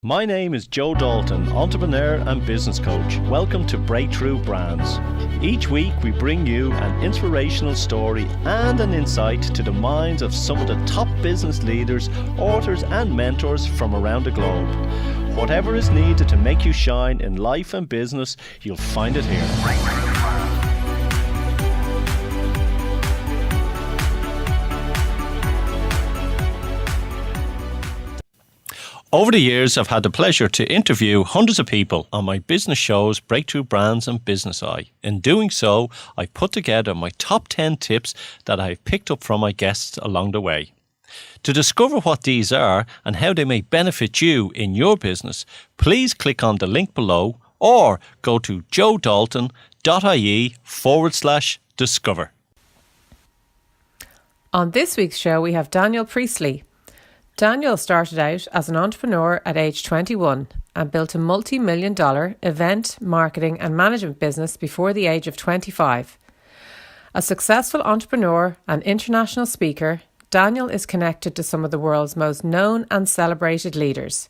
My name is Joe Dalton, entrepreneur and business coach. Welcome to Breakthrough Brands. Each week we bring you an inspirational story and an insight to the minds of some of the top business leaders, authors and mentors from around the globe. Whatever is needed to make you shine in life and business, you'll find it here. Over the years, I've had the pleasure to interview hundreds of people on my business shows, Breakthrough Brands and Business Eye. In doing so, I've put together my top 10 tips that I've picked up from my guests along the way. To discover what these are and how they may benefit you in your business, please click on the link below or go to joedalton.ie/discover. On this week's show, we have Daniel Priestley. Daniel started out as an entrepreneur at age 21 and built a multi-million-dollar event, marketing and management business before the age of 25. A successful entrepreneur and international speaker, Daniel is connected to some of the world's most known and celebrated leaders.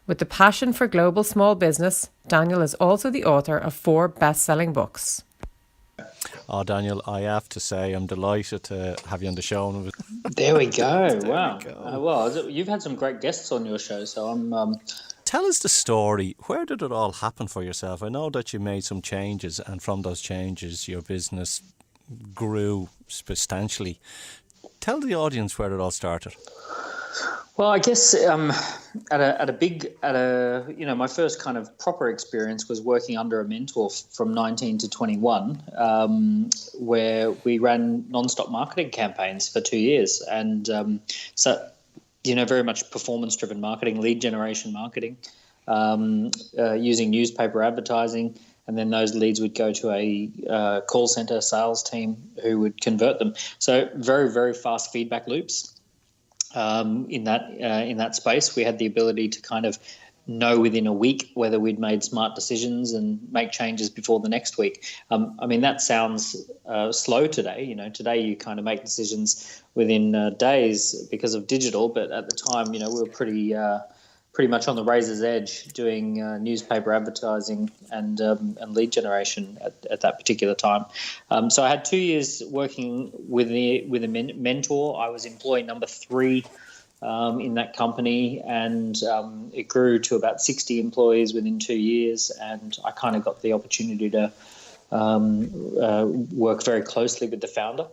With the passion for global small business, Daniel is also the author of 4 best-selling books. Oh, Daniel, I have to say I'm delighted to have you on the show. There we go. Wow. Well, you've had some great guests on your show, so I'm... Tell us the story. Where did it all happen for yourself? I know that you made some changes, and from those changes, your business grew substantially. Tell the audience where it all started. Well, I guess my first kind of proper experience was working under a mentor from 19 to 21, where we ran non-stop marketing campaigns for 2 years. And very much performance-driven marketing, lead generation marketing, using newspaper advertising. And then those leads would go to a call center sales team who would convert them. So very, very fast feedback loops. In that space, we had the ability to kind of know within a week whether we'd made smart decisions and make changes before the next week. That sounds slow today. Today you kind of make decisions within days because of digital, but at the time, we were pretty much on the razor's edge doing newspaper advertising and lead generation at that particular time. So I had 2 years working with a mentor. I was employee number 3 in that company, and it grew to about 60 employees within 2 years, and I kind of got the opportunity to work very closely with the founder.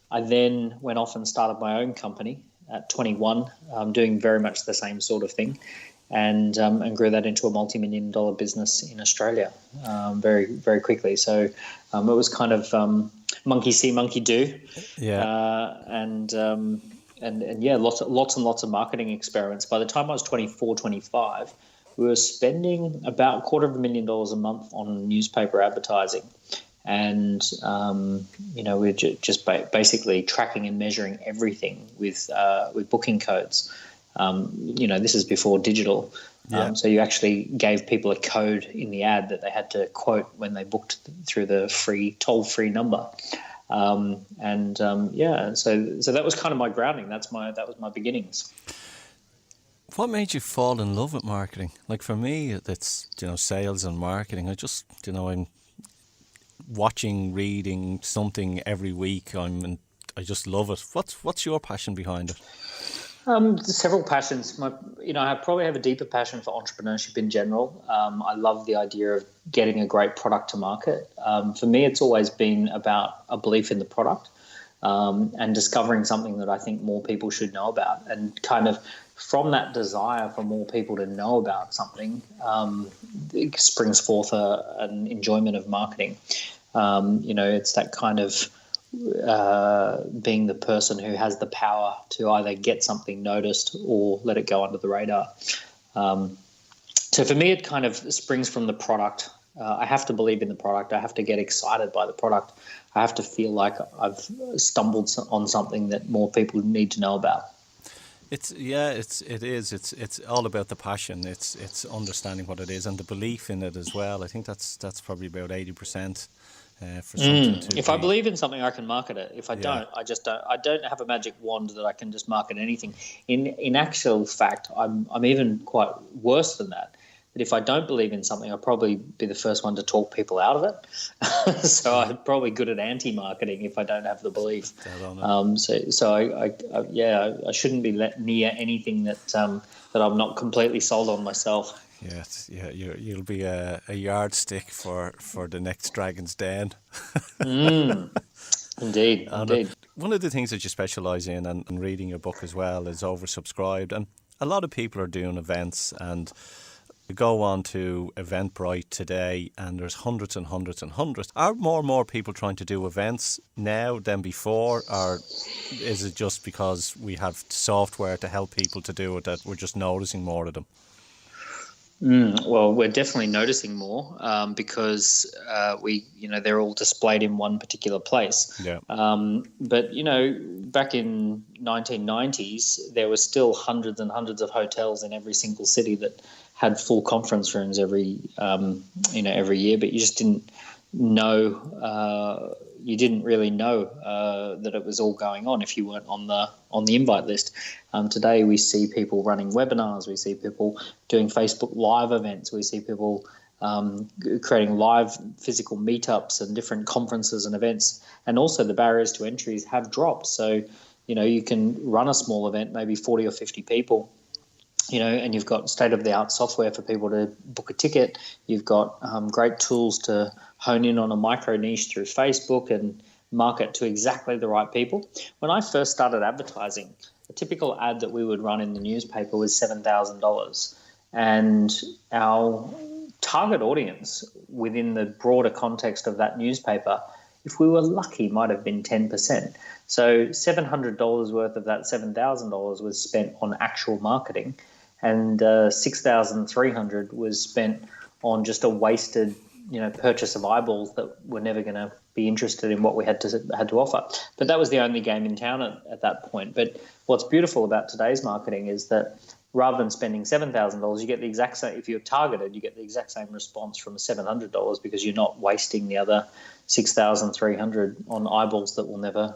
I then went off and started my own company at 21, doing very much the same sort of thing, and grew that into a multi-million-dollar business in Australia very, very quickly. So it was kind of monkey see, monkey do, and lots and lots of marketing experience. By the time I was 24, 25, we were spending about $250,000 a month on newspaper advertising. And, we're just basically tracking and measuring everything with booking codes. This is before digital. So you actually gave people a code in the ad that they had to quote when they booked through the toll-free number. So that was kind of my grounding. That was my beginnings. What made you fall in love with marketing? Like for me, it's, sales and marketing. I just, I'm watching, reading something every week. I just love it. What's your passion behind it? Several passions. I probably have a deeper passion for entrepreneurship in general. I love the idea of getting a great product to market. For me, it's always been about a belief in the product and discovering something that I think more people should know about. And kind of from that desire for more people to know about something, it springs forth an enjoyment of marketing. It's that kind of being the person who has the power to either get something noticed or let it go under the radar. So for me, it kind of springs from the product. I have to believe in the product. I have to get excited by the product. I have to feel like I've stumbled on something that more people need to know about. It is. It's all about the passion. It's understanding what it is and the belief in it as well. I think that's probably about 80%. for something to If I believe in something, I can market it. If I don't, I just don't. I don't have a magic wand that I can just market anything. In actual fact, I'm even quite worse than that. That if I don't believe in something, I'll probably be the first one to talk people out of it. So I'm probably good at anti-marketing if I don't have the belief. I shouldn't be near anything that I'm not completely sold on myself. Yes, yeah, you'll be a yardstick for the next Dragon's Den. Indeed. One of the things that you specialise in, and reading your book as well, is oversubscribed. And a lot of people are doing events, and you go on to Eventbrite today, and there's hundreds and hundreds and hundreds. Are more and more people trying to do events now than before, or is it just because we have software to help people to do it that we're just noticing more of them? Well, we're definitely noticing more because they're all displayed in one particular place. Yeah. But back in 1990s, there were still hundreds and hundreds of hotels in every single city that had full conference rooms every year. But you just didn't know. You didn't really know that it was all going on if you weren't on the invite list. Today we see people running webinars, we see people doing Facebook Live events, we see people creating live physical meetups and different conferences and events, and also the barriers to entries have dropped. So you can run a small event, maybe 40 or 50 people, and you've got state-of-the-art software for people to book a ticket. You've got great tools to hone in on a micro niche through Facebook and market to exactly the right people. When I first started advertising, a typical ad that we would run in the newspaper was $7,000. And our target audience within the broader context of that newspaper, if we were lucky, might have been 10%. So $700 worth of that $7,000 was spent on actual marketing, and $6,300 was spent on just a wasted purchase of eyeballs that were never going to be interested in what we had to offer. But that was the only game in town at that point. But what's beautiful about today's marketing is that rather than spending $7,000, you get the exact same. If you're targeted, you get the exact same response from $700 because you're not wasting the other $6,300 on eyeballs that will never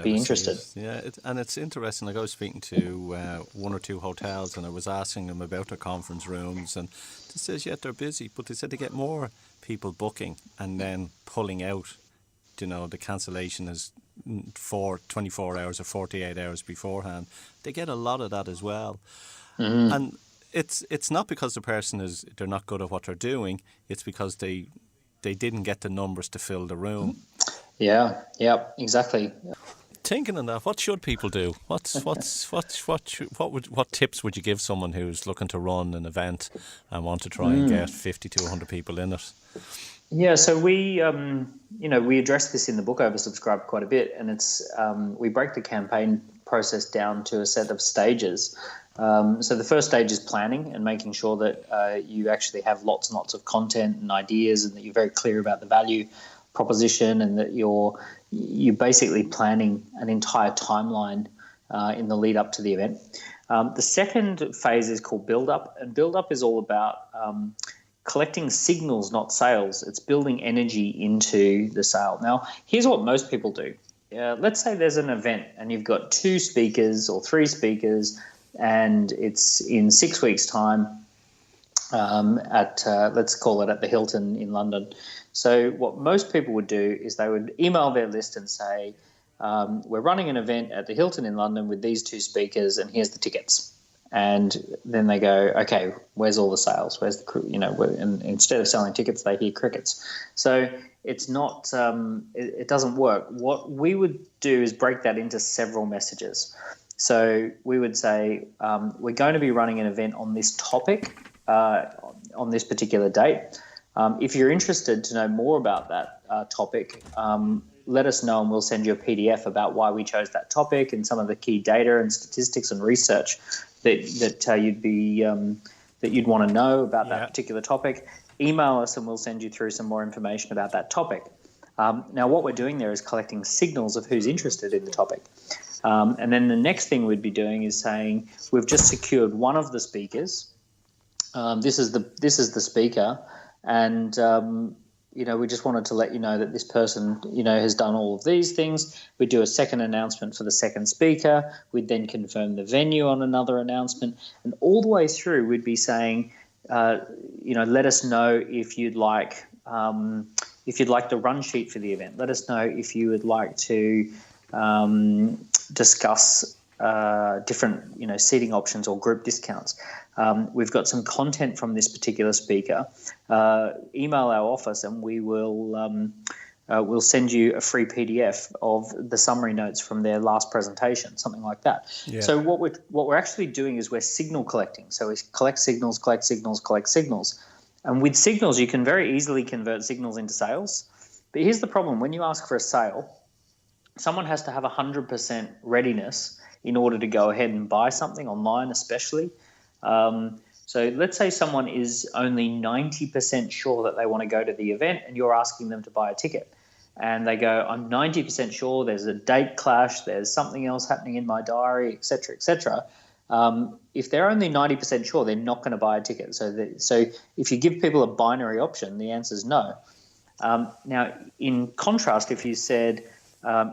be interested. Yeah, and it's interesting. Like I was speaking to one or two hotels, and I was asking them about their conference rooms, and they says, yeah, they're busy, but they said they get more people booking and then pulling out. The cancellation is 24 hours or 48 hours beforehand. They get a lot of that as well. Mm-hmm. And it's not because the person they're not good at what they're doing. It's because they didn't get the numbers to fill the room. Yeah, exactly. Thinking on that, what should people do? What tips would you give someone who's looking to run an event and want to try and get 50 to 100 people in it? Yeah, so we address this in the book Oversubscribed quite a bit, and it's we break the campaign process down to a set of stages. So the first stage is planning and making sure that you actually have lots and lots of content and ideas, and that you're very clear about the value proposition, and that you're basically planning an entire timeline in the lead up to the event. The second phase is called build up, and build up is all about collecting signals, not sales. It's building energy into the sale. Now, here's what most people do. Let's say there's an event and you've got 2 speakers or 3 speakers, and it's in 6 weeks' time let's call it at the Hilton in London. So what most people would do is they would email their list and say, we're running an event at the Hilton in London with these 2 speakers, and here's the tickets. And then they go, okay, where's all the sales? Where's the crew? And instead of selling tickets, they hear crickets. So it's not, it doesn't work. What we would do is break that into several messages. So we would say, we're going to be running an event on this topic on this particular date. If you're interested to know more about that topic, let us know and we'll send you a PDF about why we chose that topic and some of the key data and statistics and research that you'd want to know about that particular topic. Email us and we'll send you through some more information about that topic. Now, what we're doing there is collecting signals of who's interested in the topic. And then the next thing we'd be doing is saying, we've just secured one of the speakers. This is the speaker, and we just wanted to let you know that this person, has done all of these things. We'd do a second announcement for the second speaker. We'd then confirm the venue on another announcement. And all the way through, we'd be saying, let us know if you'd like the run sheet for the event. Let us know if you would like to discuss different, seating options or group discounts. We've got some content from this particular speaker. Email our office and we will we'll send you a free PDF of the summary notes from their last presentation, something like that. Yeah. So what we're actually doing is we're signal collecting. So we collect signals. And with signals, you can very easily convert signals into sales. But here's the problem. When you ask for a sale, someone has to have 100% readiness in order to go ahead and buy something online, especially. So let's say someone is only 90% sure that they want to go to the event and you're asking them to buy a ticket. And they go, I'm 90% sure there's a date clash, there's something else happening in my diary, et cetera, et cetera. If they're only 90% sure, they're not going to buy a ticket. So if you give people a binary option, the answer is no. Now, in contrast, if you said,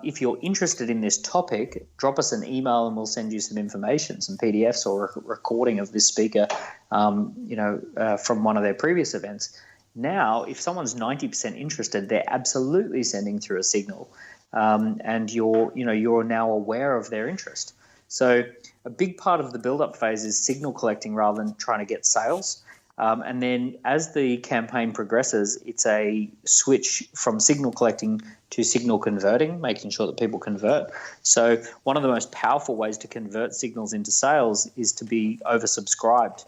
if you're interested in this topic, drop us an email and we'll send you some information, some PDFs or a recording of this speaker, from one of their previous events. Now, if someone's 90% interested, they're absolutely sending through a signal, and you're now aware of their interest. So a big part of the build-up phase is signal collecting rather than trying to get sales. And then as the campaign progresses, it's a switch from signal collecting to signal converting, making sure that people convert. So one of the most powerful ways to convert signals into sales is to be oversubscribed.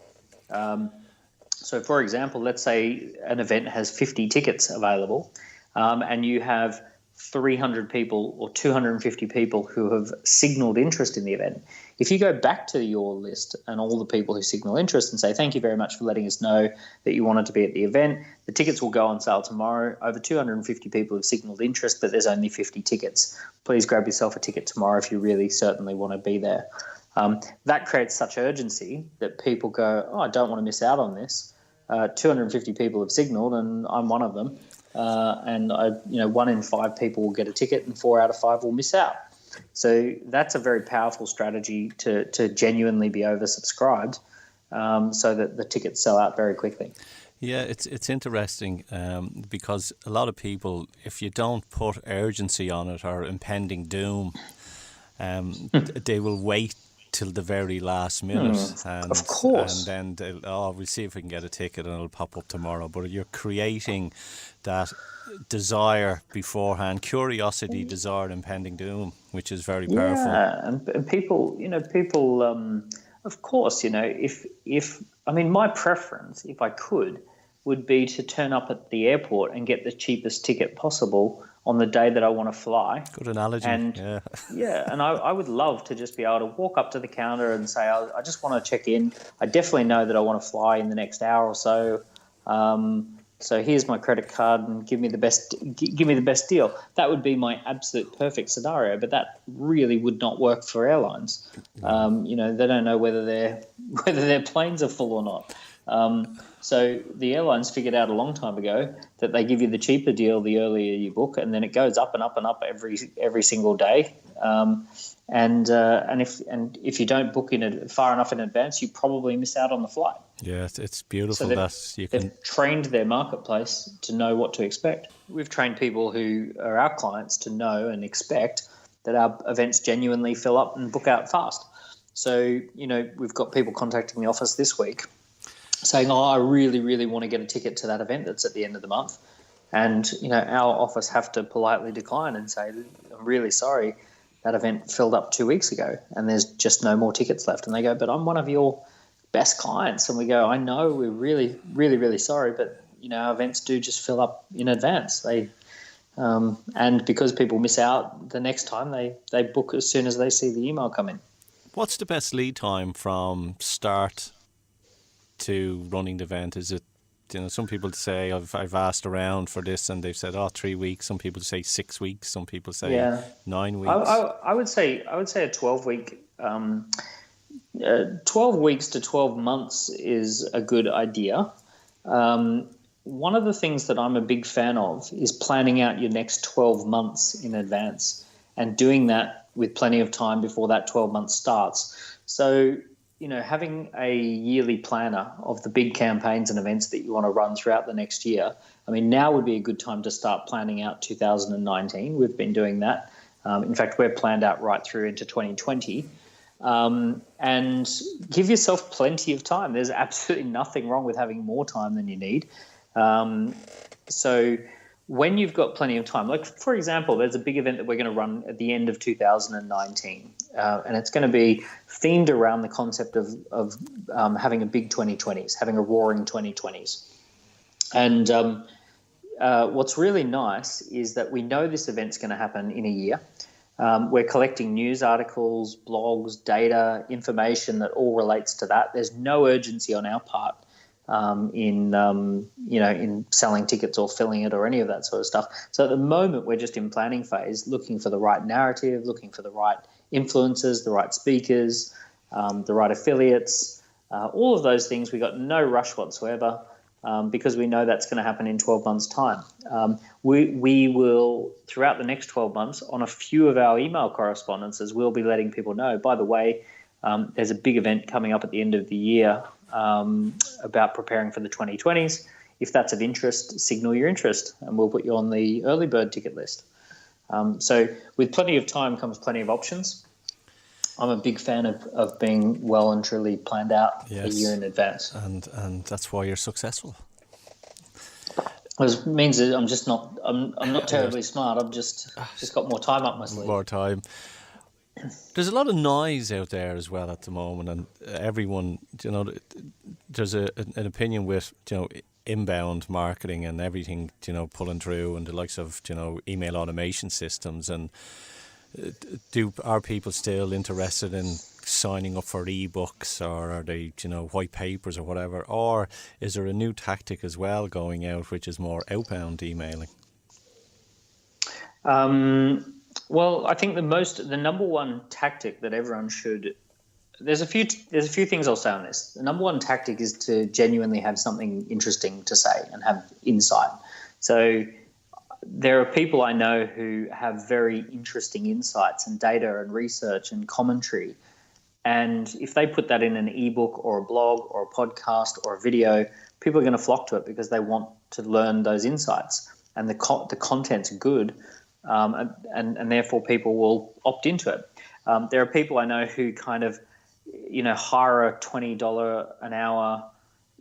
So for example, let's say an event has 50 tickets available, and you have 300 people or 250 people who have signaled interest in the event. If you go back to your list and all the people who signal interest and say, thank you very much for letting us know that you wanted to be at the event, the tickets will go on sale tomorrow. Over 250 people have signaled interest, but there's only 50 tickets. Please grab yourself a ticket tomorrow if you really certainly want to be there. That creates such urgency that people go, I don't want to miss out on this. 250 people have signaled and I'm one of them. And 1 in 5 people will get a ticket and 4 out of 5 will miss out. So that's a very powerful strategy to genuinely be oversubscribed, so that the tickets sell out very quickly. Yeah, it's interesting because a lot of people, if you don't put urgency on it or impending doom, they will wait till the very last minute. And, of course. And then we'll see if we can get a ticket and it'll pop up tomorrow. But you're creating that desire beforehand, curiosity, desire, impending doom, which is very powerful. Yeah, and people, of course, my preference, if I could, would be to turn up at the airport and get the cheapest ticket possible on the day that I want to fly. Good analogy. And and I would love to just be able to walk up to the counter and say, I just want to check in. I definitely know that I want to fly in the next hour or so. So here's my credit card and give me the best deal. That would be my absolute perfect scenario, but that really would not work for airlines. They don't know whether their planes are full or not. So the airlines figured out a long time ago that they give you the cheaper deal the earlier you book, and then it goes up and up and up every single day. And if you don't book in far enough in advance, you probably miss out on the flight. Yeah, it's beautiful that they've trained their marketplace to know what to expect. We've trained people who are our clients to know and expect that our events genuinely fill up and book out fast. So, we've got people contacting the office this week saying, I really, really want to get a ticket to that event that's at the end of the month. And, our office have to politely decline and say, I'm really sorry, that event filled up 2 weeks ago and there's just no more tickets left. And they go, but I'm one of your best clients. And we go, I know, we're really, really, really sorry, but, our events do just fill up in advance. They and because people miss out the next time, they book as soon as they see the email come in. What's the best lead time from start to running the event? Is it, some people say I've asked around for this and they've said 3 weeks. Some people say 6 weeks. Some people say 9 weeks. I would say a 12-week. 12 weeks to 12 months is a good idea. one of the things that I'm a big fan of is planning out your next 12 months in advance and doing that with plenty of time before that 12 months starts. So, having a yearly planner of the big campaigns and events that you want to run throughout the next year, I mean, now would be a good time to start planning out 2019. We've been doing that. In fact, we're planned out right through into 2020. And give yourself plenty of time. There's absolutely nothing wrong with having more time than you need. So when you've got plenty of time, like for example, there's a big event that we're going to run at the end of 2019, and it's going to be themed around the concept of having a big 2020s, having a roaring 2020s. And what's really nice is that we know this event's going to happen in a year. We're collecting news articles, blogs, data, information that all relates to that. There's no urgency on our part in selling tickets or filling it or any of that sort of stuff. So at the moment, we're just in planning phase, looking for the right narrative, looking for the right influencers, the right speakers, the right affiliates, all of those things. We got no rush whatsoever. Because we know that's going to happen in 12 months' time. We will, throughout the next 12 months, on a few of our email correspondences, we'll be letting people know, by the way, there's a big event coming up at the end of the year about preparing for the 2020s. If that's of interest, signal your interest, and we'll put you on the early bird ticket list. So with plenty of time comes plenty of options. I'm a big fan of being well and truly planned out a year in advance. And that's why you're successful. It means that I'm not terribly smart. I've just got more time up my sleeve. More time. There's a lot of noise out there as well at the moment, and everyone, there's an opinion with, inbound marketing and everything, pulling through, and the likes of, email automation systems. And are people still interested in signing up for ebooks, or are they, white papers or whatever? Or is there a new tactic as well going out, which is more outbound emailing? Well, I think the number one tactic that everyone should. There's a few things I'll say on this. The number one tactic is to genuinely have something interesting to say and have insight. So there are people I know who have very interesting insights and data and research and commentary. And if they put that in an ebook or a blog or a podcast or a video, people are going to flock to it because they want to learn those insights. And the content's good, and therefore people will opt into it. There are people I know who kind of, hire a $20 an hour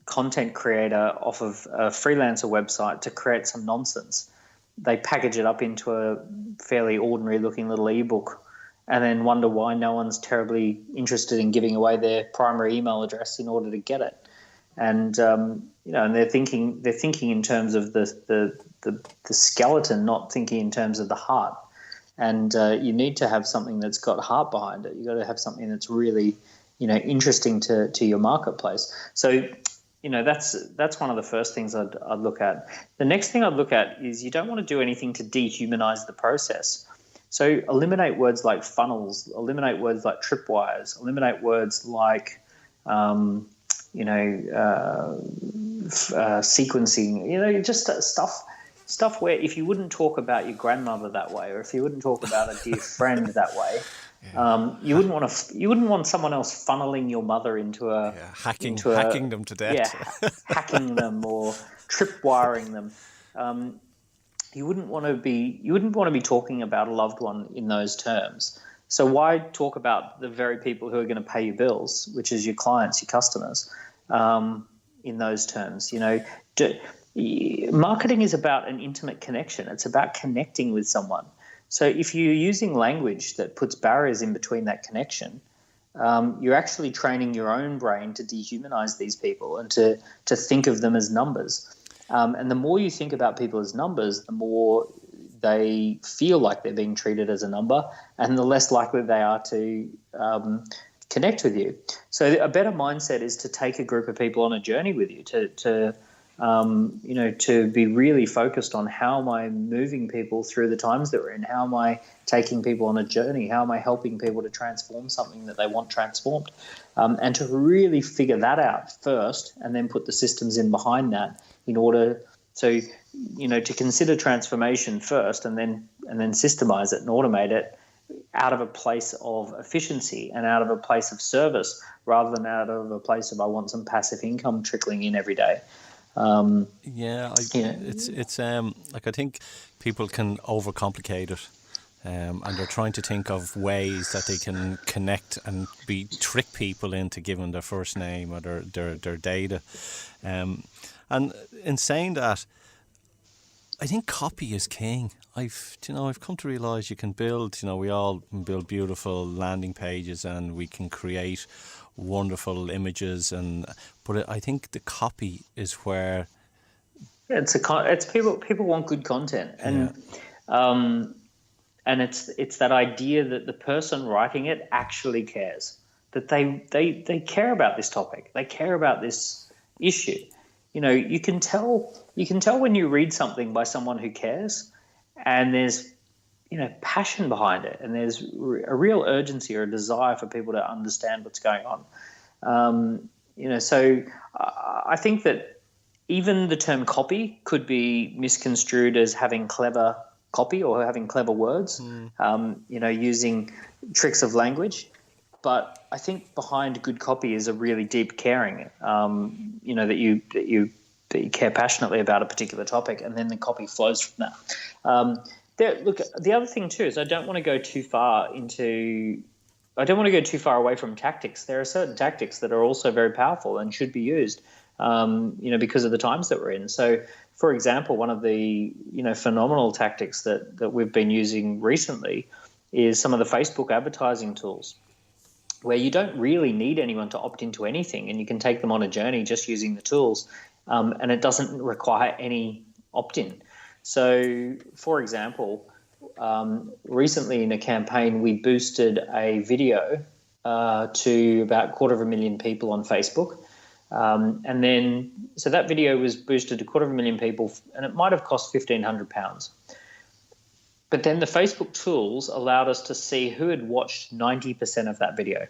content creator off of a freelancer website to create some nonsense. They package it up into a fairly ordinary looking little ebook and then wonder why no one's terribly interested in giving away their primary email address in order to get it. And, and they're thinking in terms of the skeleton, not thinking in terms of the heart. And you need to have something that's got heart behind it. You've got to have something that's really, interesting to your marketplace. So, that's one of the first things I'd look at. The next thing I'd look at is you don't want to do anything to dehumanize the process. So eliminate words like funnels, eliminate words like tripwires, eliminate words like, sequencing, just stuff where if you wouldn't talk about your grandmother that way, or if you wouldn't talk about a dear friend that way, you wouldn't want someone else funneling your mother into hacking them to death. Yeah, hacking them or tripwiring them. You wouldn't want to be talking about a loved one in those terms. So why talk about the very people who are going to pay your bills, which is your clients, your customers, in those terms? Marketing is about an intimate connection. It's about connecting with someone. So if you're using language that puts barriers in between that connection, you're actually training your own brain to dehumanize these people and to think of them as numbers. And the more you think about people as numbers, the more they feel like they're being treated as a number, and the less likely they are to connect with you. So a better mindset is to take a group of people on a journey with you, to be really focused on how am I moving people through the times that we're in? How am I taking people on a journey? How am I helping people to transform something that they want transformed? And to really figure that out first and then put the systems in behind that in order So, to consider transformation first and then systemize it and automate it out of a place of efficiency and out of a place of service rather than out of a place of I want some passive income trickling in every day. It's like I think people can overcomplicate it, and they're trying to think of ways that they can connect and trick people into giving their first name or their data, and in saying that, I think copy is king. I've come to realise you can build. We all build beautiful landing pages and we can create wonderful images, but I think the copy is where it's people want good content, and it's that idea that the person writing it actually cares, that they care about this topic, they care about this issue. You can tell when you read something by someone who cares, and there's passion behind it, and there's a real urgency or a desire for people to understand what's going on. So I think that even the term copy could be misconstrued as having clever copy or having clever words, using tricks of language. But I think behind good copy is a really deep caring, that you care passionately about a particular topic, and then the copy flows from that. The other thing too is I don't want to go too far away from tactics. There are certain tactics that are also very powerful and should be used, because of the times that we're in. So, for example, one of the phenomenal tactics that we've been using recently is some of the Facebook advertising tools, where you don't really need anyone to opt into anything, and you can take them on a journey just using the tools, and it doesn't require any opt-in. So, for example, recently in a campaign, we boosted a video to about 250,000 people on Facebook. So that video was boosted to 250,000 people, and it might have cost £1,500. But then the Facebook tools allowed us to see who had watched 90% of that video.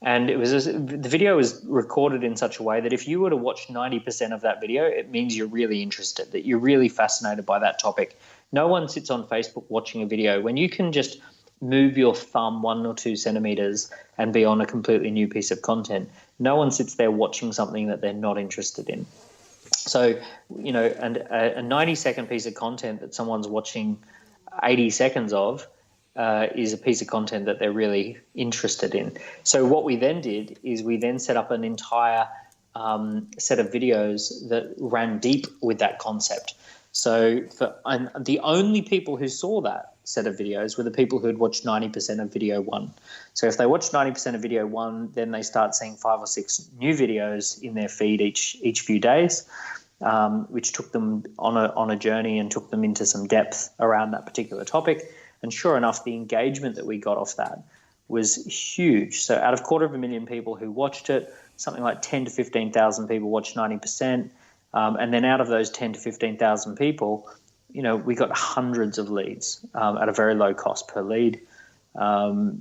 And the video was recorded in such a way that if you were to watch 90% of that video, it means you're really interested, that you're really fascinated by that topic. No one sits on Facebook watching a video when you can just move your thumb 1 or 2 centimeters and be on a completely new piece of content. No one sits there watching something that they're not interested in. So, and a 90-second piece of content that someone's watching 80 seconds of is a piece of content that they're really interested in. So what we then did is we then set up an entire set of videos that ran deep with that concept. So the only people who saw that set of videos were the people who had watched 90% of video 1. So if they watched 90% of video 1, then they start seeing 5 or 6 new videos in their feed each few days, which took them on a journey and took them into some depth around that particular topic. And sure enough, the engagement that we got off that was huge. So out of 250,000 people who watched it, something like 10 to 15,000 people watched 90%. And then out of those 10 to 15,000 people, we got hundreds of leads at a very low cost per lead,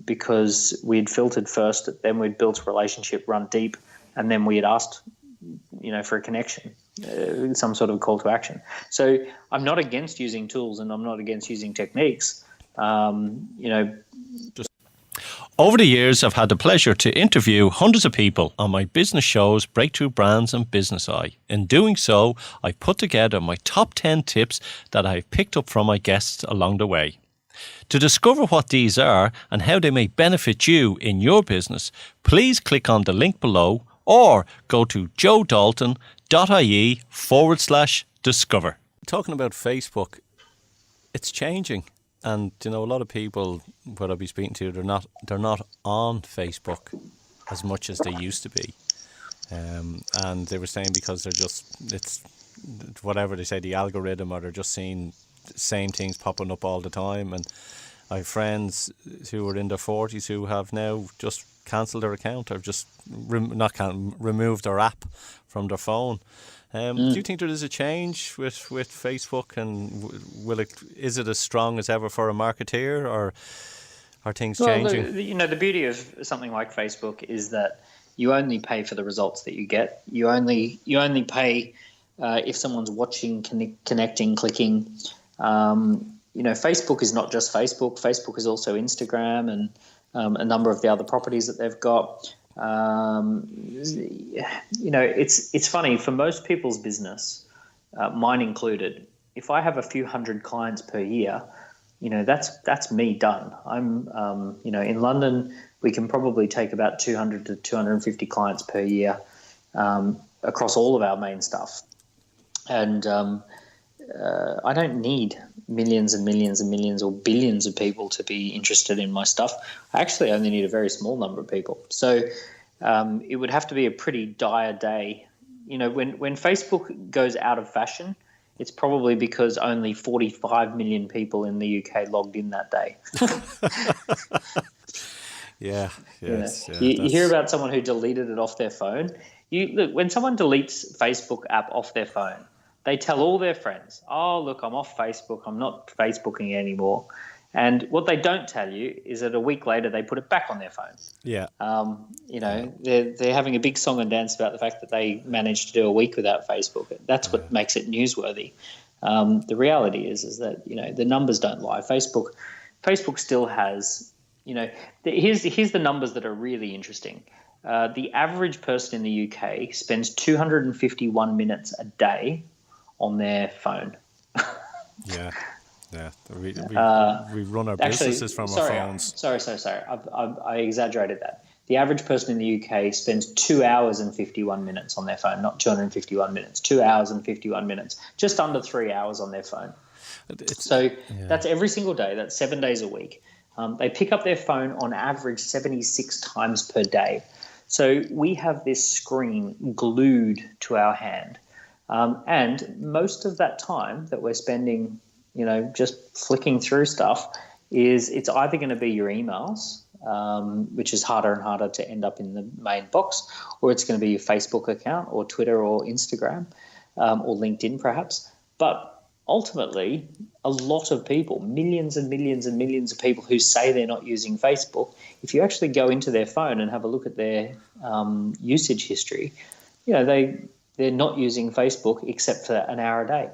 because we'd filtered first, then we'd built a relationship, run deep, and then we had asked, for a connection, some sort of call to action. So I'm not against using tools, and I'm not against using techniques. Over the years, I've had the pleasure to interview hundreds of people on my business shows, Breakthrough Brands and Business Eye. In doing so, I've put together my top 10 tips that I've picked up from my guests along the way. To discover what these are and how they may benefit you in your business, please click on the link below or go to joedalton.ie/discover. Talking about Facebook, it's changing. And, a lot of people, what I'll be speaking to, they're not on Facebook as much as they used to be. And they were saying because it's whatever they say, the algorithm, or they're just seeing the same things popping up all the time. And I have friends who are in their 40s who have now just cancelled their account, or just removed their app from their phone. Do you think there is a change with Facebook, and is it as strong as ever for a marketeer, or are things changing? The beauty of something like Facebook is that you only pay for the results that you get. You only pay if someone's watching, connecting, clicking. Facebook is not just Facebook. Facebook is also Instagram and a number of the other properties that they've got. It's funny for most people's business, mine included. If I have a few hundred clients per year, that's me done. I'm, in London, we can probably take about 200 to 250 clients per year across all of our main stuff. And I don't need millions and millions and millions or billions of people to be interested in my stuff. I actually only need a very small number of people. So it would have to be a pretty dire day. When Facebook goes out of fashion, it's probably because only 45 million people in the UK logged in that day. Yeah. You hear about someone who deleted it off their phone. Look, when someone deletes Facebook app off their phone, they tell all their friends, "Oh, look, I'm off Facebook. I'm not Facebooking anymore." And what they don't tell you is that a week later they put it back on their phone. Yeah. They're having a big song and dance about the fact that they managed to do a week without Facebook. That's what makes it newsworthy. The reality is that the numbers don't lie. Facebook still has. Here's the numbers that are really interesting. The average person in the UK spends 251 minutes a day on their phone. Yeah. We run our businesses from our phones. Sorry. I exaggerated that. The average person in the UK spends 2 hours and 51 minutes on their phone, not 251 minutes, 2 hours and 51 minutes, just under 3 hours on their phone. That's every single day. That's 7 days a week. They pick up their phone on average 76 times per day. So we have this screen glued to our hand. And most of that time that we're spending, just flicking through stuff it's either going to be your emails, which is harder and harder to end up in the main box, or it's going to be your Facebook account or Twitter or Instagram or LinkedIn perhaps. But ultimately, a lot of people, millions and millions and millions of people who say they're not using Facebook, if you actually go into their phone and have a look at their usage history, they're not using Facebook except for an hour a day.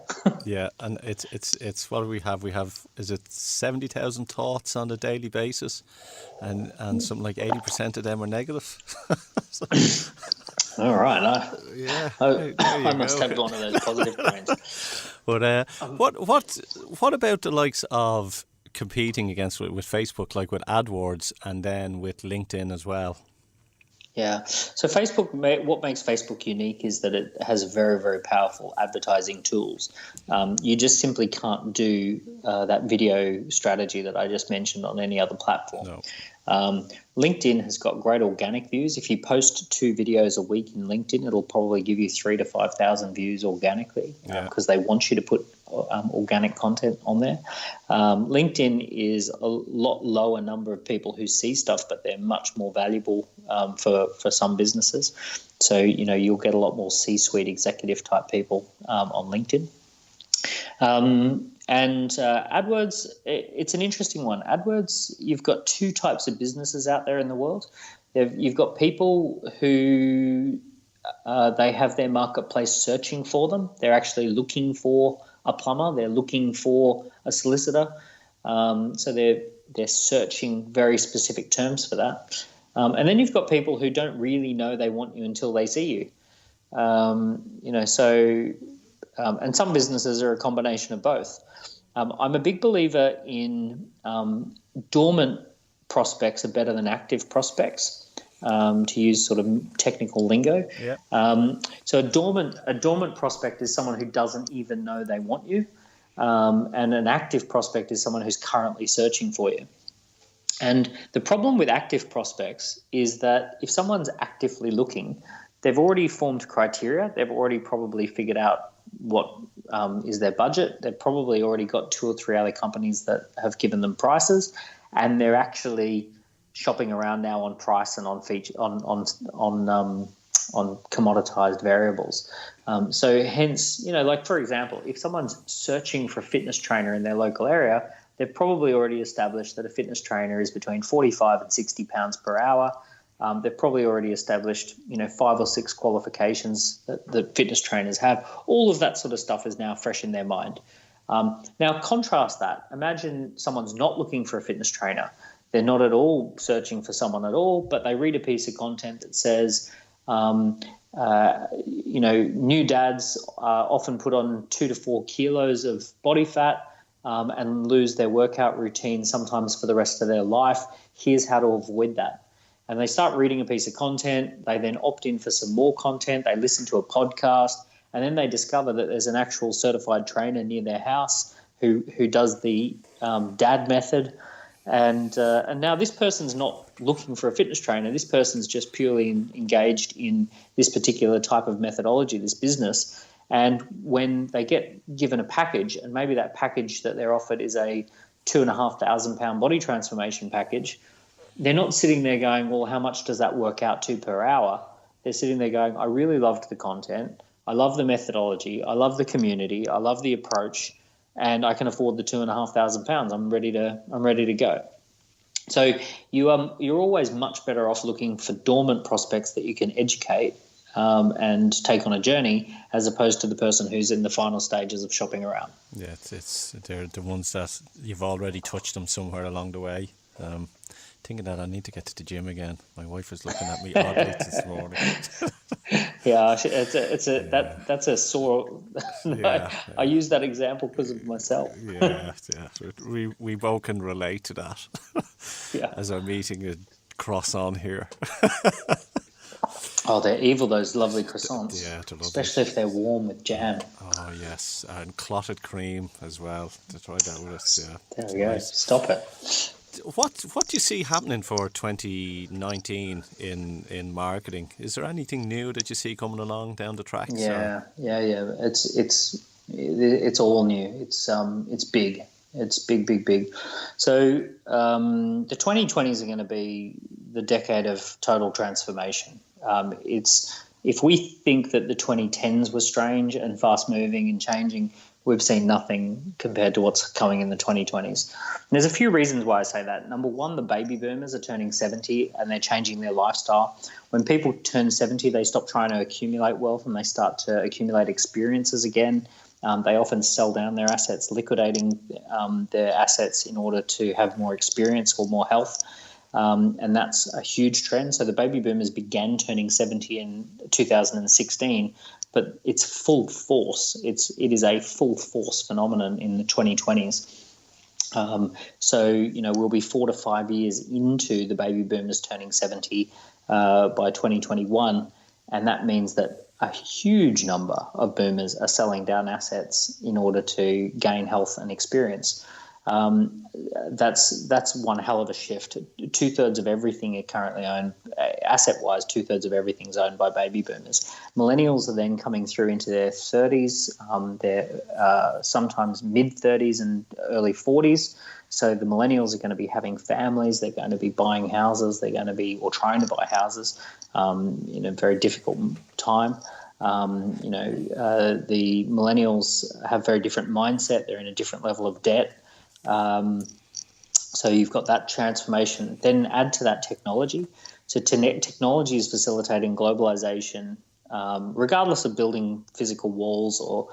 Yeah, and it's what do we have? We have, is it 70,000 thoughts on a daily basis, and something like 80% of them are negative. All right, I must go. have one of those positive brains. But what about the likes of competing against with Facebook, like with AdWords and then with LinkedIn as well? Yeah. So Facebook, what makes Facebook unique is that it has very, very powerful advertising tools. You just simply can't do that video strategy that I just mentioned on any other platform. No. LinkedIn has got great organic views. If you post 2 videos a week in LinkedIn, it'll probably give you 3,000 to 5,000 views organically because they want you to put organic content on there. LinkedIn is a lot lower number of people who see stuff, but they're much more valuable for some businesses. So, you'll get a lot more C-suite executive type people on LinkedIn. And AdWords, it's an interesting one. AdWords, you've got 2 types of businesses out there in the world. You've got people who they have their marketplace searching for them. They're actually looking for a plumber. They're looking for a solicitor. So they're searching very specific terms for that. And then you've got people who don't really know they want you until they see you. And some businesses are a combination of both. I'm a big believer in dormant prospects are better than active prospects, to use sort of technical lingo. Yeah. So a dormant prospect is someone who doesn't even know they want you, and an active prospect is someone who's currently searching for you. And the problem with active prospects is that if someone's actively looking, they've already formed criteria. They've already probably figured out what is their budget. They've probably already got 2 or 3 other companies that have given them prices, and they're actually shopping around now on price and on feature on commoditized variables. So hence, like for example, if someone's searching for a fitness trainer in their local area, they've probably already established that a fitness trainer is between 45 and 60 pounds per hour. They've probably already established, 5 or 6 qualifications that fitness trainers have. All of that sort of stuff is now fresh in their mind. Now, contrast that. Imagine someone's not looking for a fitness trainer. They're not at all searching for someone at all, but they read a piece of content that says, new dads often put on 2 to 4 kilos of body fat and lose their workout routine sometimes for the rest of their life. Here's how to avoid that. And they start reading a piece of content. They then opt in for some more content. They listen to a podcast, and then they discover that there's an actual certified trainer near their house who does the dad method. And now this person's not looking for a fitness trainer. This person's just purely engaged in this particular type of methodology, this business. And when they get given a package, and maybe that package that they're offered is a £2,500 body transformation package, they're not sitting there going, well, how much does that work out to per hour? They're sitting there going, I really loved the content. I love the methodology. I love the community. I love the approach. And I can afford the £2,500. I'm ready to go. So you're always much better off looking for dormant prospects that you can educate and take on a journey, as opposed to the person who's in the final stages of shopping around. Yeah, they're the ones that you've already touched them somewhere along the way. Thinking that I need to get to the gym again. My wife was looking at me oddly this morning. That's a sore. I use that example because of myself. We both can relate to that. As I'm eating a croissant here. Oh, they're evil, those lovely croissants. Yeah, they're lovely. Especially if they're warm with jam. Oh yes, and clotted cream as well. To try that with us. Yeah. There we go. Nice. Stop it. What do you see happening for 2019 in marketing? Is there anything new that you see coming along down the track? Yeah. It's all new. It's big. It's big. So the 2020s are going to be the decade of total transformation. If we think that the 2010s were strange and fast moving and changing, we've seen nothing compared to what's coming in the 2020s. And there's a few reasons why I say that. Number one, the baby boomers are turning 70 and they're changing their lifestyle. When people turn 70, they stop trying to accumulate wealth and they start to accumulate experiences again. They often sell down their assets, liquidating their assets in order to have more experience or more health. And that's a huge trend. So the baby boomers began turning 70 in 2016, but it's full force. It is a full force phenomenon in the 2020s. So we'll be 4 to 5 years into the baby boomers turning 70 by 2021, and that means that a huge number of boomers are selling down assets in order to gain health and experience. That's one hell of a shift. 2/3 of everything are currently owned, asset-wise, 2/3 of everything's owned by baby boomers. Millennials are then coming through into their 30s, they're sometimes mid-30s and early 40s. So the millennials are going to be having families, they're going to be buying houses, they're going to be, or trying to buy houses in a very difficult time. The millennials have very different mindset, they're in a different level of debt. So you've got that transformation. Then add to that technology. So technology is facilitating globalization, regardless of building physical walls or,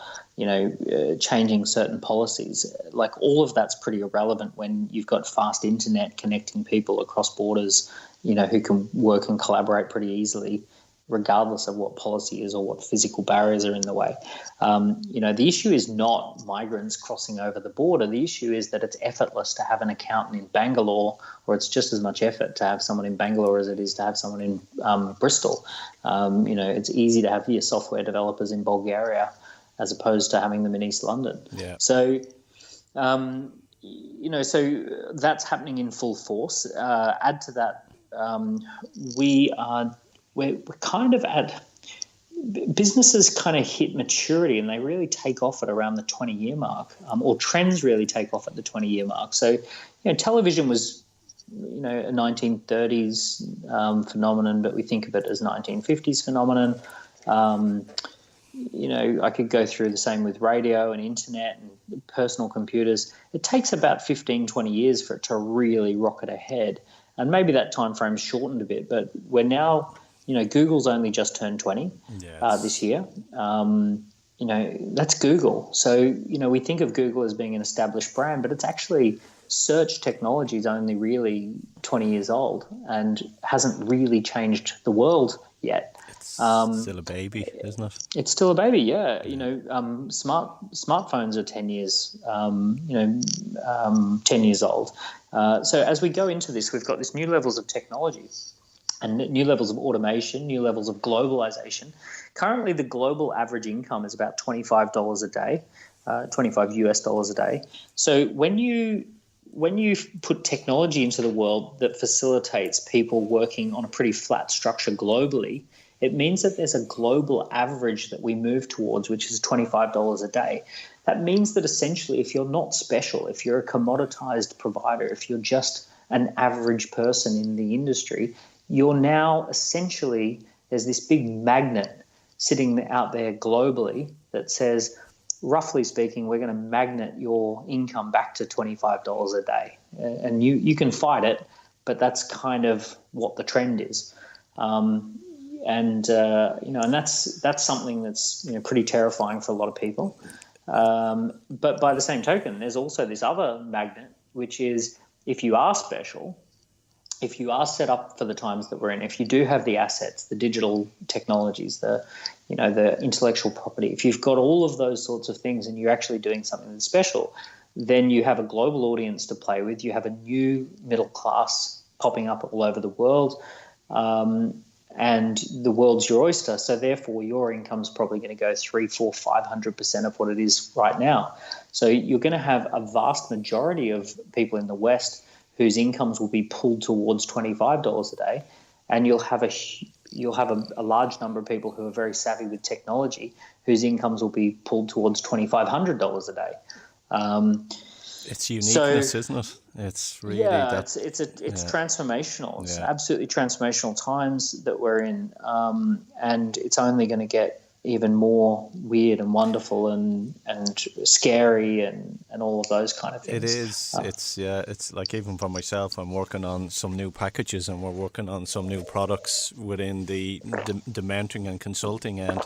changing certain policies. Like all of that's pretty irrelevant when you've got fast internet connecting people across borders, who can work and collaborate pretty easily, regardless of what policy is or what physical barriers are in the way. The issue is not migrants crossing over the border. The issue is that it's effortless to have an accountant in Bangalore, or it's just as much effort to have someone in Bangalore as it is to have someone in Bristol. It's easy to have your software developers in Bulgaria as opposed to having them in East London. Yeah. So, so that's happening in full force. Add to that, we're kind of at businesses kind of hit maturity and they really take off at around the 20-year mark, or trends really take off at the 20-year mark. So, television was, a 1930s phenomenon, but we think of it as 1950s phenomenon. I could go through the same with radio and internet and personal computers. It takes about 15, 20 years for it to really rocket ahead. and maybe that time frame's shortened a bit, but we're now, Google's only just turned 20 this year. That's Google. So, we think of Google as being an established brand, but it's actually search technology is only really 20 years old and hasn't really changed the world yet. It's still a baby, isn't it? It's still a baby, yeah. Smartphones are 10 years, 10 years old. So as we go into this, we've got this new levels of technology and new levels of automation, new levels of globalization. Currently, the global average income is about $25 a day, $25 US a day. So when you put technology into the world that facilitates people working on a pretty flat structure globally, it means that there's a global average that we move towards, which is $25 a day. That means that essentially, if you're not special, if you're a commoditized provider, if you're just an average person in the industry, you're now essentially, there's this big magnet sitting out there globally that says, roughly speaking, we're going to magnet your income back to $25 a day. And you can fight it, but that's kind of what the trend is. And that's something that's pretty terrifying for a lot of people. But by the same token, there's also this other magnet, which is if you are special, if you are set up for the times that we're in, if you do have the assets, the digital technologies, the intellectual property, if you've got all of those sorts of things and you're actually doing something that's special, then you have a global audience to play with. You have a new middle class popping up all over the world. And the world's your oyster. So therefore, your income's probably going to go 300, 400, 500% of what it is right now. So you're going to have a vast majority of people in the West whose incomes will be pulled towards $25 a day, and you'll have a large number of people who are very savvy with technology whose incomes will be pulled towards $2,500 a day. It's uniqueness, isn't it? It's really it's transformational. It's absolutely transformational times that we're in, and it's only going to get even more weird and wonderful and scary and all of those kind of things. It is. It's like, even for myself, I'm working on some new packages and we're working on some new products within the mentoring and consulting end,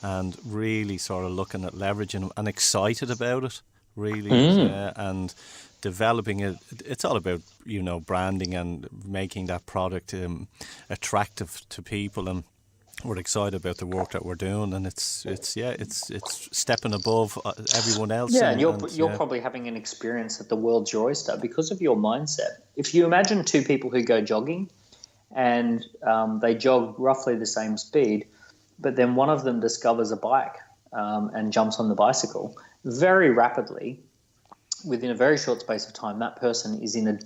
and really sort of looking at leveraging and excited about it, really, and developing it. It's all about, branding and making that product attractive to people, and we're excited about the work that we're doing, and it's stepping above everyone else. Yeah, and you're probably having an experience at the world's your oyster because of your mindset. If you imagine two people who go jogging, and they jog roughly the same speed, but then one of them discovers a bike and jumps on the bicycle, very rapidly, within a very short space of time, that person is in a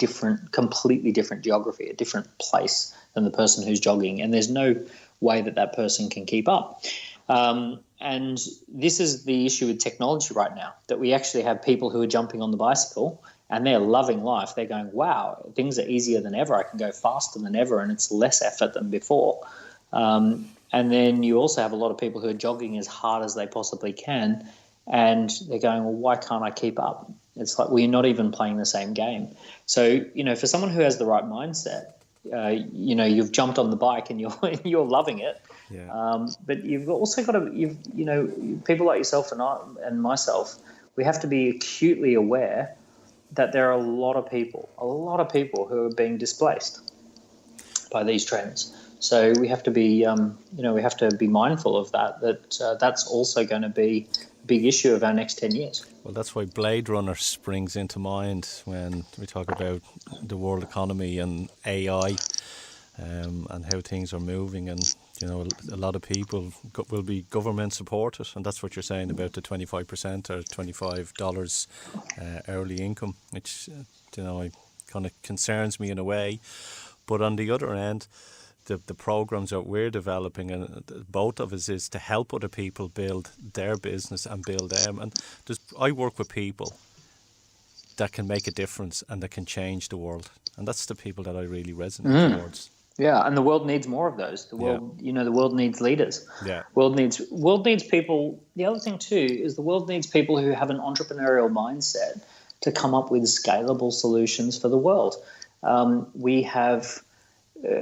completely different geography, a different place than the person who's jogging, and there's no way that person can keep up. And this is the issue with technology right now, that we actually have people who are jumping on the bicycle and they're loving life. They're going, wow, things are easier than ever. I can go faster than ever, and it's less effort than before. And then you also have a lot of people who are jogging as hard as they possibly can, and they're going, well, why can't I keep up? It's like, well, you're not even playing the same game. So, for someone who has the right mindset, you've jumped on the bike and you're loving it. Yeah. But you've also got to, people like yourself and myself, we have to be acutely aware that there are a lot of people who are being displaced by these trends. So we have to be, mindful of that that's also going to be a big issue of our next 10 years. Well, that's why Blade Runner springs into mind when we talk about the world economy and AI, and how things are moving. And, a lot of people will be government supported. And that's what you're saying about the 25% or $25 hourly income, which, kind of concerns me in a way. But on the other end, the programs that we're developing, and both of us, is to help other people build their business and build them. And I work with people that can make a difference and that can change the world, and that's the people that I really resonate towards. Yeah, and the world needs more of those. The world, the world needs leaders. Yeah, world needs people. The other thing too is the world needs people who have an entrepreneurial mindset to come up with scalable solutions for the world. We have,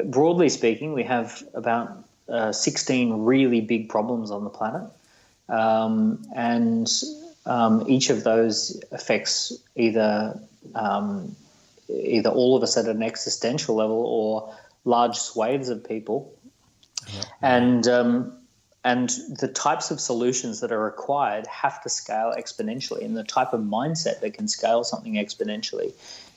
broadly speaking, we have about 16 really big problems on the planet. And each of those affects either all of us at an existential level or large swathes of people. And the types of solutions that are required have to scale exponentially. And the type of mindset that can scale something exponentially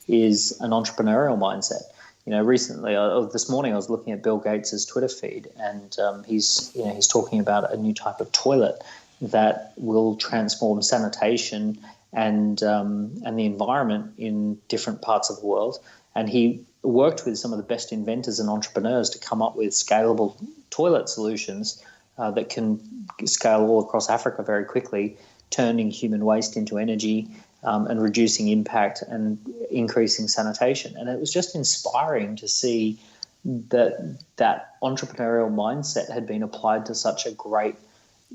is an entrepreneurial mindset. Recently, this morning, I was looking at Bill Gates's Twitter feed, and he's talking about a new type of toilet that will transform sanitation and the environment in different parts of the world. And he worked with some of the best inventors and entrepreneurs to come up with scalable toilet solutions that can scale all across Africa very quickly, turning human waste into energy and reducing impact and increasing sanitation. And it was just inspiring to see that entrepreneurial mindset had been applied to such a great,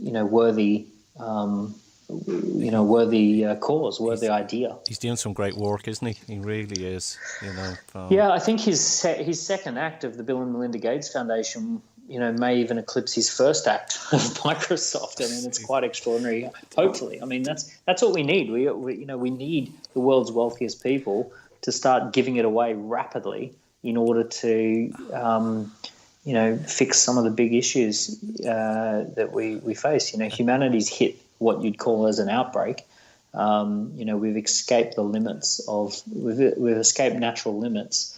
worthy cause, worthy idea. He's doing some great work, isn't he? He really is. Yeah, I think his second act of the Bill and Melinda Gates Foundation, may even eclipse his first act of Microsoft. I mean, it's quite extraordinary. Hopefully, I mean that's what we need. We need the world's wealthiest people to start giving it away rapidly in order to fix some of the big issues that we face. Humanity's hit what you'd call as an outbreak. We've escaped the limits we've escaped natural limits.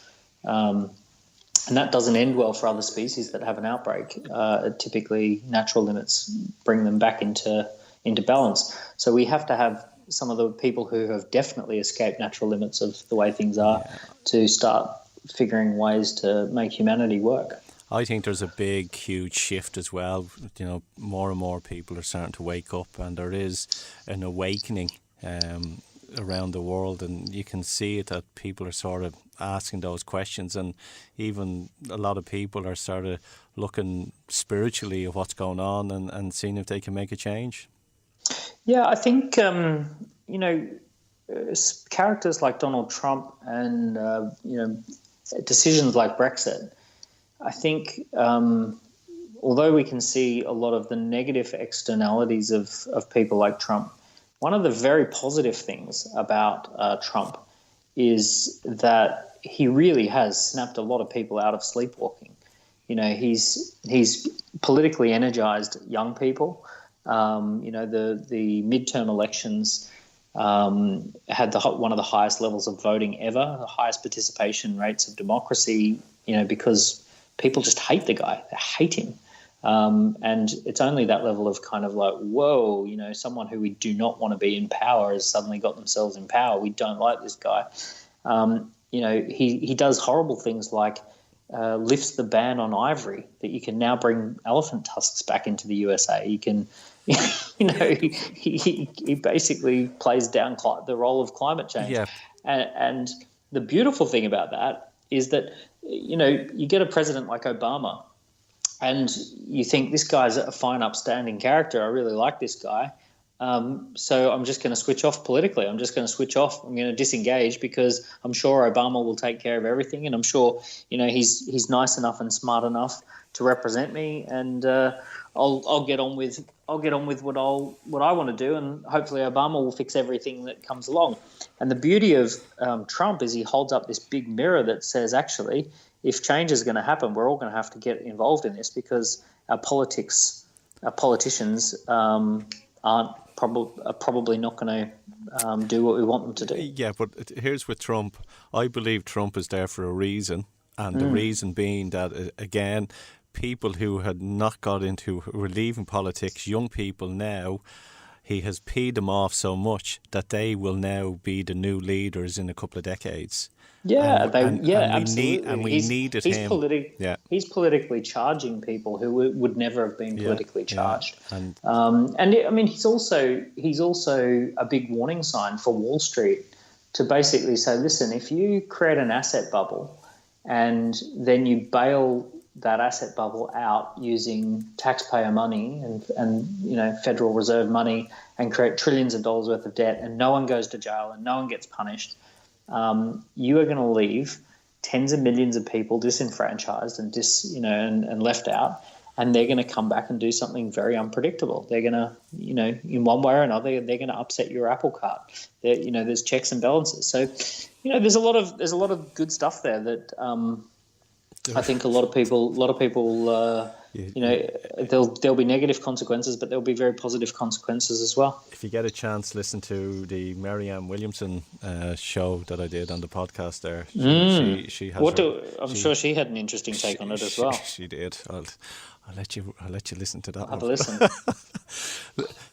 And that doesn't end well for other species that have an outbreak. Typically, natural limits bring them back into balance. So we have to have some of the people who have definitely escaped natural limits of the way things are to start figuring ways to make humanity work. I think there's a big, huge shift as well. More and more people are starting to wake up, and there is an awakening around the world, and you can see it that people are sort of asking those questions, and even a lot of people are sort of looking spiritually at what's going on and seeing if they can make a change. Yeah, I think characters like Donald Trump and decisions like Brexit, I think although we can see a lot of the negative externalities of people like Trump, one of the very positive things about Trump is that he really has snapped a lot of people out of sleepwalking. He's politically energized young people. The midterm elections had one of the highest levels of voting ever, the highest participation rates of democracy, because people just hate the guy. They hate him. And it's only that level of kind of like, whoa, someone who we do not want to be in power has suddenly got themselves in power. We don't like this guy. He does horrible things like lifts the ban on ivory, that you can now bring elephant tusks back into the USA. You can, he basically plays down the role of climate change. Yeah. And the beautiful thing about that is that, you get a president like Obama, and you think this guy's a fine, upstanding character. I really like this guy. So I'm just going to switch off politically. I'm just going to switch off. I'm going to disengage because I'm sure Obama will take care of everything, and I'm sure he's nice enough and smart enough to represent me, and I'll get on with what I want to do, and hopefully Obama will fix everything that comes along. And the beauty of Trump is he holds up this big mirror that says, actually, if change is going to happen, we're all going to have to get involved in this, because our politicians are probably not going to do what we want them to do. Yeah, but here's with Trump. I believe Trump is there for a reason, and the reason being that, again, people who had not got into, who were leaving politics, young people now, he has peed them off so much that they will now be the new leaders in a couple of decades. Yeah, absolutely. We needed him. He's politically charging people who would never have been politically charged. Yeah. And he's also a big warning sign for Wall Street to basically say, listen, if you create an asset bubble and then you bail that asset bubble out using taxpayer money and Federal Reserve money and create trillions of dollars worth of debt, and no one goes to jail and no one gets punished, you are going to leave tens of millions of people disenfranchised and and left out, and they're going to come back and do something very unpredictable. They're going to, in one way or another, they're going to upset your apple cart. There's checks and balances. So, there's a lot of good stuff there that I think a lot of people, there'll be negative consequences, but there'll be very positive consequences as well. If you get a chance, listen to the Marianne Williamson show that I did on the podcast there. She has. I'm sure she had an interesting take on it as well. She did. I'll let you listen to that. I'll have a listen.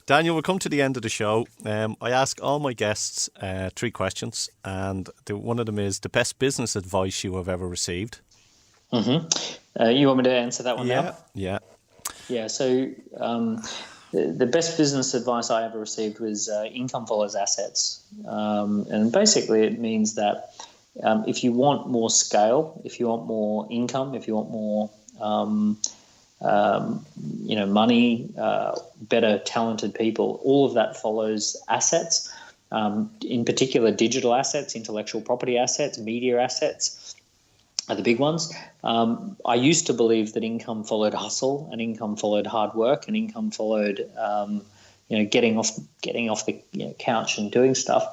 Daniel, we'll come to the end of the show. I ask all my guests 3 questions, and one of them is the best business advice you have ever received. Mm-hmm. You want me to answer that one now? Yeah. Yeah. So the best business advice I ever received was income follows assets, and basically it means that if you want more scale, if you want more income, if you want more money, better talented people, all of that follows assets. In particular, digital assets, intellectual property assets, media assets are the big ones. I used to believe that income followed hustle, and income followed hard work, and income followed getting off the couch and doing stuff.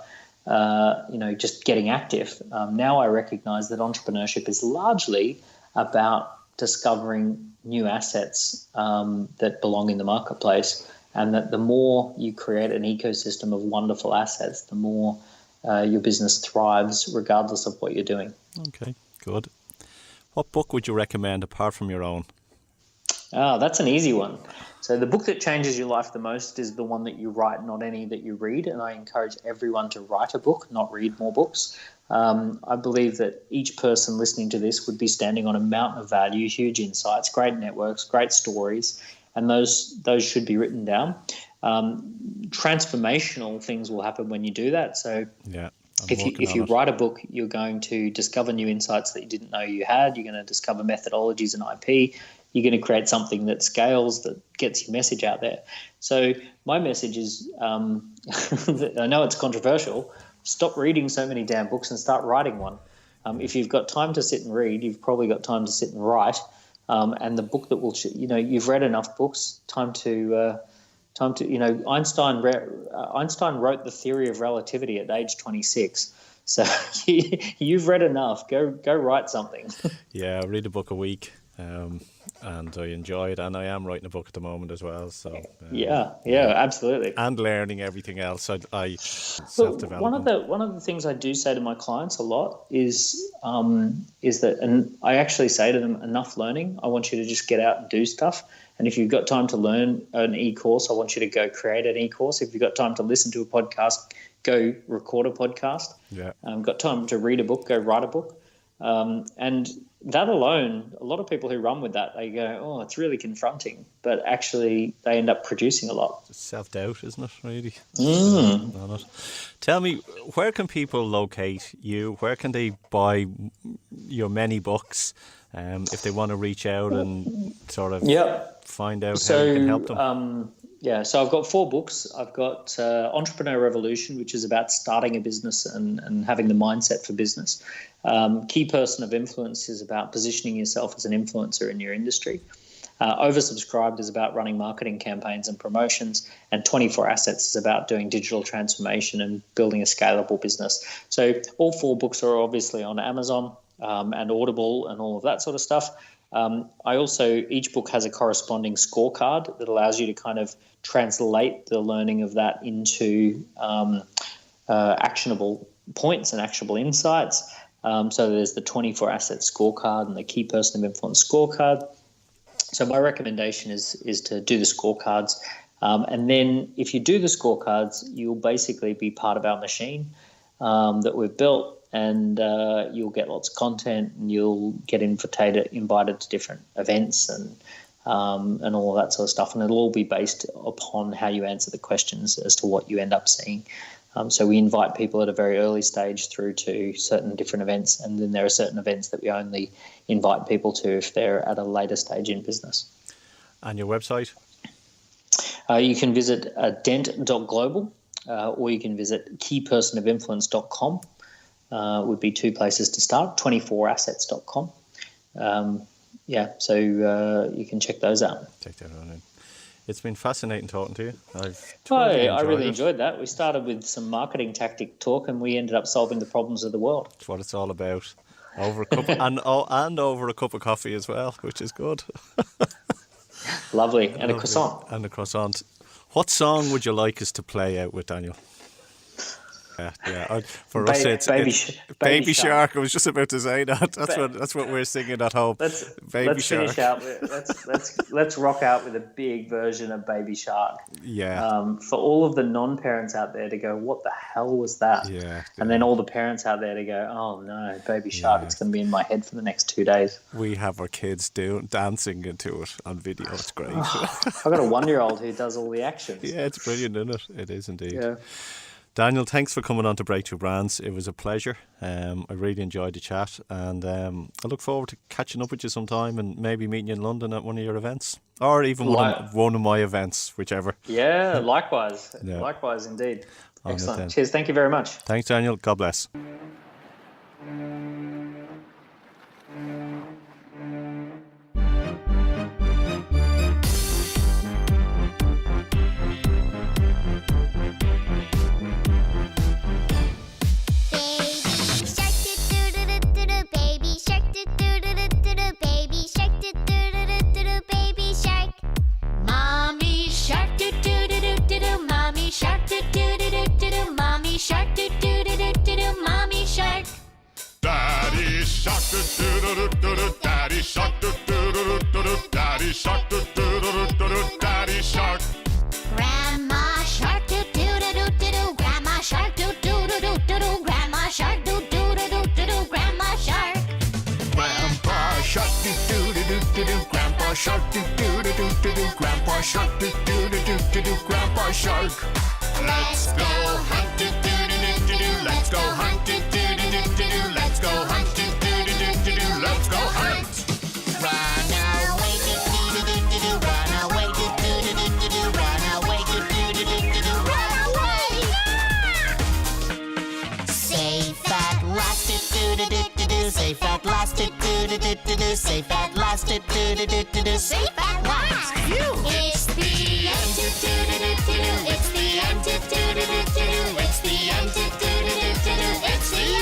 Just getting active. Now I recognise that entrepreneurship is largely about discovering new assets that belong in the marketplace, and that the more you create an ecosystem of wonderful assets, the more your business thrives regardless of what you're doing. Okay, good. What book would you recommend apart from your own? That's an easy one. So the book that changes your life the most is the one that you write, not any that you read. And I encourage everyone to write a book, not read more books. I believe that each person listening to this would be standing on a mountain of value, huge insights, great networks, great stories, and those should be written down. Transformational things will happen when you do that. So yeah. If you write a book, you're going to discover new insights that you didn't know you had. You're going to discover methodologies and IP. You're going to create something that scales, that gets your message out there. So my message is, I know it's controversial, stop reading so many damn books and start writing one. If you've got time to sit and read, you've probably got time to sit and write. And the book that will, you've read enough books, time to Einstein wrote The Theory of Relativity at age 26. So you've read enough. Go write something. Yeah, I read a book a week, and I enjoy it. And I am writing a book at the moment as well. So yeah, absolutely. And learning everything else. I self-development. One of the things I do say to my clients a lot is that, and I actually say to them, enough learning. I want you to just get out and do stuff. And if you've got time to learn an e-course, I want you to go create an e-course. If you've got time to listen to a podcast, go record a podcast. Yeah. Got time to read a book, go write a book. And that alone, a lot of people who run with that, they go, oh, it's really confronting. But actually, they end up producing a lot. It's self-doubt, isn't it, really? Mm. Tell me, where can people locate you? Where can they buy your many books if they want to reach out and sort of find out how you can help them? So I've got 4 books. I've got Entrepreneur Revolution, which is about starting a business and having the mindset for business. Key Person of Influence is about positioning yourself as an influencer in your industry. Oversubscribed is about running marketing campaigns and promotions, and 24 Assets is about doing digital transformation and building a scalable business. So all 4 books are obviously on Amazon and Audible and all of that sort of stuff. Each book has a corresponding scorecard that allows you to kind of translate the learning of that into actionable points and actionable insights. So there's the 24 Asset scorecard and the Key Person of Influence scorecard. So my recommendation is to do the scorecards. And then if you do the scorecards, you'll basically be part of our machine that we've built. And you'll get lots of content, and you'll get invited to different events and all of that sort of stuff. And it'll all be based upon how you answer the questions as to what you end up seeing. So we invite people at a very early stage through to certain different events, and then there are certain events that we only invite people to if they're at a later stage in business. And your website? You can visit dent.global, or you can visit keypersonofinfluence.com. would be two places to start, 24assets.com. So you can check those out. Take that on in. It's been fascinating talking to you. I really enjoyed that. We started with some marketing tactic talk and we ended up solving the problems of the world. That's what it's all about. Over a cup and over a cup of coffee as well, which is good. Lovely. And a croissant. And a croissant. What song would you like us to play out with, Daniel? For us, it's Baby Shark. I was just about to say that. That's what we're singing at home. Let's finish out with let's rock out with a big version of Baby Shark. Yeah. For all of the non-parents out there to go, what the hell was that? Yeah. And then all the parents out there to go, oh no, Baby Shark. It's going to be in my head for the next 2 days. We have our kids dancing into it on video. It's great. I've got a 1-year-old who does all the actions. Yeah, it's brilliant, isn't it? It is indeed. Yeah. Daniel, thanks for coming on to Breakthrough Brands. It was a pleasure. I really enjoyed the chat, and I look forward to catching up with you sometime and maybe meeting you in London at one of your events, or even one of my events, whichever. Yeah, likewise. Likewise indeed. Excellent. Cheers. Thank you very much. Thanks, Daniel. God bless. Daddy shark, do-do-do-do-do, Daddy shark, do-do-do-do-do, Daddy shark. Grandma shark, do-do-do-do-do, Grandma shark, do-do-do-do-do, Grandma shark, do-do-do-do-do, Grandma shark. Grandpa shark, do-do-do-do-do, Grandpa shark, do-do-do-do-do, Grandpa shark, do-do-do-do-do, Grandpa shark. Let's go hunt, do-do-do-do-do, let's go hunt, do-do-do-do-do, let's go hunt, do-do-do-do-do, let's go hunt. Run away, do-do-do-do-do, run away, do-do-do-do-do, run away, do-do-do-do-do, run away. Safe at last, do-do-do-do-do, safe at last, do-do-do-do-do, safe at last, do-do-do-do-do, safe at last. It's the end, do-do-do-do-do, it's the end, do-do-do-do-do, it's the end, do-do-do-do-do, it's the end.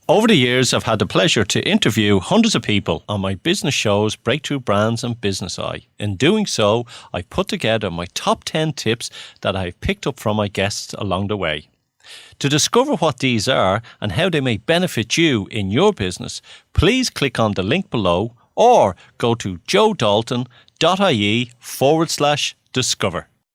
Over the years, I've had the pleasure to interview hundreds of people on my business shows, Breakthrough Brands and Business Eye. In doing so, I've put together my top 10 tips that I've picked up from my guests along the way. To discover what these are and how they may benefit you in your business, please click on the link below or go to joedalton.ie/discover.